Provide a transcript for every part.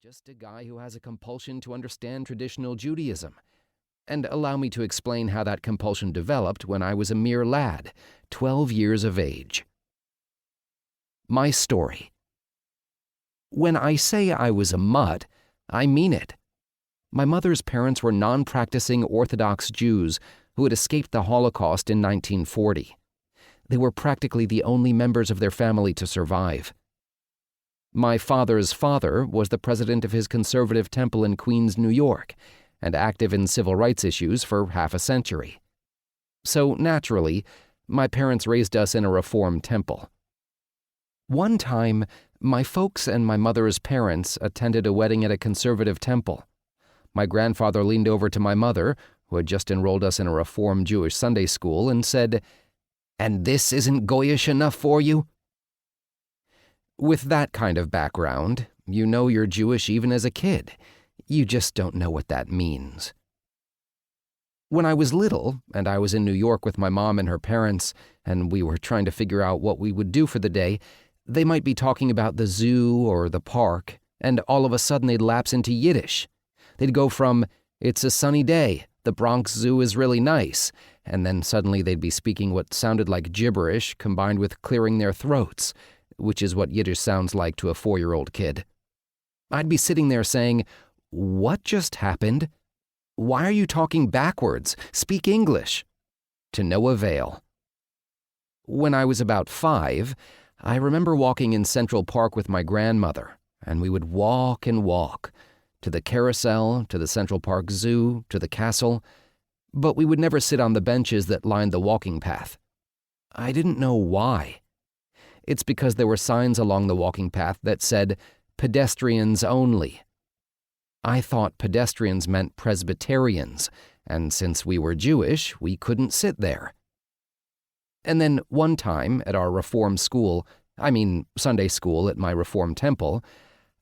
Just a guy who has a compulsion to understand traditional Judaism. And allow me to explain how that compulsion developed when I was a mere lad, 12 years of age. My story. When I say I was a mutt, I mean it. My mother's parents were non-practicing Orthodox Jews who had escaped the Holocaust in 1940. They were practically the only members of their family to survive. My father's father was the president of his conservative temple in Queens, New York, and active in civil rights issues for half a century. So, naturally, my parents raised us in a Reform temple. One time, my folks and my mother's parents attended a wedding at a conservative temple. My grandfather leaned over to my mother, who had just enrolled us in a Reform Jewish Sunday school, and said, "And this isn't Goyish enough for you?" With that kind of background, you know you're Jewish even as a kid. You just don't know what that means. When I was little, and I was in New York with my mom and her parents, and we were trying to figure out what we would do for the day, they might be talking about the zoo or the park, and all of a sudden they'd lapse into Yiddish. They'd go from, "It's a sunny day, the Bronx Zoo is really nice," and then suddenly they'd be speaking what sounded like gibberish combined with clearing their throats, which is what Yiddish sounds like to a 4-year-old kid. I'd be sitting there saying, "What just happened? Why are you talking backwards? Speak English." To no avail. When I was about 5, I remember walking in Central Park with my grandmother, and we would walk and walk, to the carousel, to the Central Park Zoo, to the castle, but we would never sit on the benches that lined the walking path. I didn't know why. It's because there were signs along the walking path that said, "Pedestrians only." I thought pedestrians meant Presbyterians, and since we were Jewish, we couldn't sit there. And then one time at our Reform school, Sunday school at my Reform temple,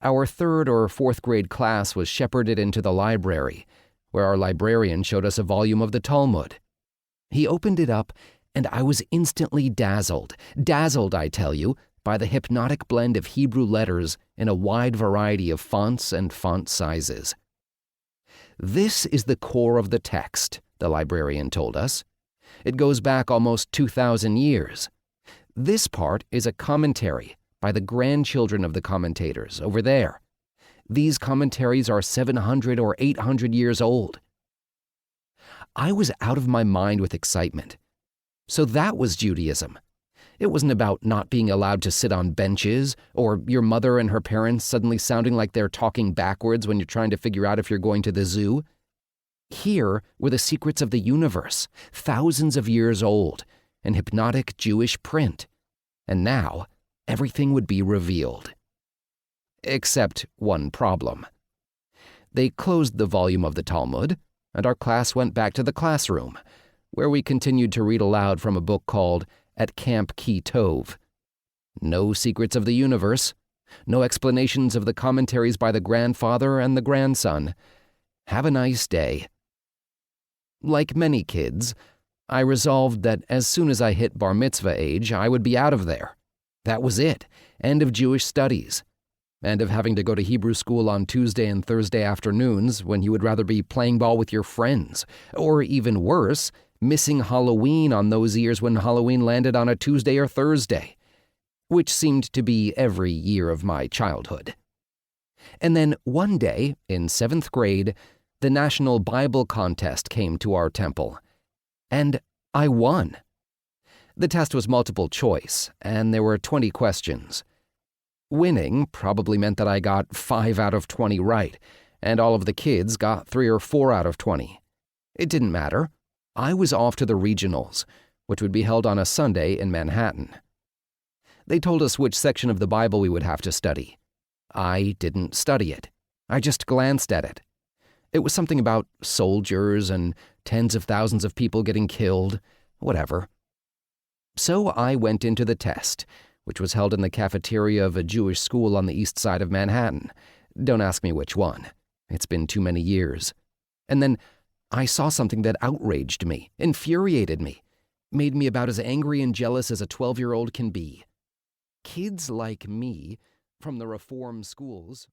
our 3rd or 4th grade class was shepherded into the library, where our librarian showed us a volume of the Talmud. He opened it up, and I was instantly dazzled, I tell you, by the hypnotic blend of Hebrew letters in a wide variety of fonts and font sizes. "This is the core of the text," the librarian told us. "It goes back almost 2,000 years. This part is a commentary by the grandchildren of the commentators over there. These commentaries are 700 or 800 years old." I was out of my mind with excitement. So that was Judaism. It wasn't about not being allowed to sit on benches, or your mother and her parents suddenly sounding like they're talking backwards when you're trying to figure out if you're going to the zoo. Here were the secrets of the universe, thousands of years old, in hypnotic Jewish print. And now, everything would be revealed. Except one problem. They closed the volume of the Talmud, and our class went back to the classroom, where we continued to read aloud from a book called At Camp Ki Tov. No secrets of the universe, no explanations of the commentaries by the grandfather and the grandson. Have a nice day. Like many kids, I resolved that as soon as I hit bar mitzvah age, I would be out of there. That was it. End of Jewish studies. End of having to go to Hebrew school on Tuesday and Thursday afternoons when you would rather be playing ball with your friends, or even worse, missing Halloween on those years when Halloween landed on a Tuesday or Thursday, which seemed to be every year of my childhood. And then one day, in 7th grade, the National Bible Contest came to our temple, and I won. The test was multiple choice, and there were 20 questions. Winning probably meant that I got 5 out of 20 right, and all of the kids got 3 or 4 out of 20. It didn't matter. I was off to the regionals, which would be held on a Sunday in Manhattan. They told us which section of the Bible we would have to study. I didn't study it. I just glanced at it. It was something about soldiers and tens of thousands of people getting killed, whatever. So I went into the test, which was held in the cafeteria of a Jewish school on the east side of Manhattan. Don't ask me which one. It's been too many years. And then I saw something that outraged me, infuriated me, made me about as angry and jealous as a 12-year-old can be. Kids like me, from the Reform schools,